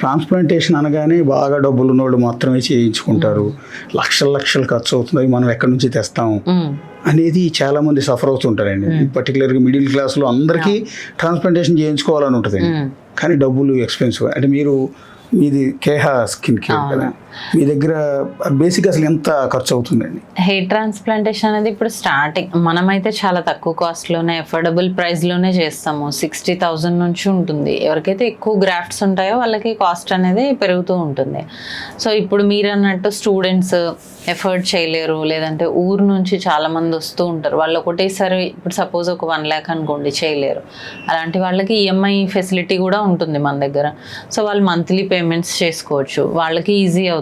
Transplantation అనగానే బాగా డబ్బులు ఉన్నోళ్ళు మాత్రమే చేయించుకుంటారు, లక్షల లక్షలు ఖర్చు అవుతుంది, మనం ఎక్కడి నుంచి తెస్తాం అనేది చాలా మంది సఫర్ అవుతుంటారండి. పర్టికులర్గా మిడిల్ క్లాస్లో అందరికీ ట్రాన్స్ప్లాంటేషన్ చేయించుకోవాలని ఉంటుంది, కానీ డబ్బులు ఎక్స్పెన్సివ్. అంటే మీది కేహా స్కిన్ కేర్ కదా, మీ దగ్గర బేసిక్ అసలు ఎంత ఖర్చు అవుతుందండి? హెయిర్ ట్రాన్స్ప్లాంటేషన్ అనేది ఇప్పుడు స్టార్టింగ్ మనమైతే చాలా తక్కువ కాస్ట్లోనే అఫోర్డబుల్ ప్రైస్లోనే చేస్తాము. 60,000 నుంచి ఉంటుంది. ఎవరికైతే ఎక్కువ గ్రాఫ్ట్స్ ఉంటాయో వాళ్ళకి కాస్ట్ అనేది పెరుగుతూ ఉంటుంది. సో ఇప్పుడు మీరు అన్నట్టు స్టూడెంట్స్ ఎఫర్ట్ చేయలేరు, లేదంటే ఊరు నుంచి చాలామంది వస్తూ ఉంటారు, వాళ్ళు ఒకటేసారి ఇప్పుడు సపోజ్ ఒక 1 lakh అనుకోండి చేయలేరు. అలాంటి వాళ్ళకి ఈఎంఐ ఫెసిలిటీ కూడా ఉంటుంది మన దగ్గర. సో వాళ్ళు మంత్లీ పేమెంట్స్ చేసుకోవచ్చు, వాళ్ళకి ఈజీ అవుతుంది.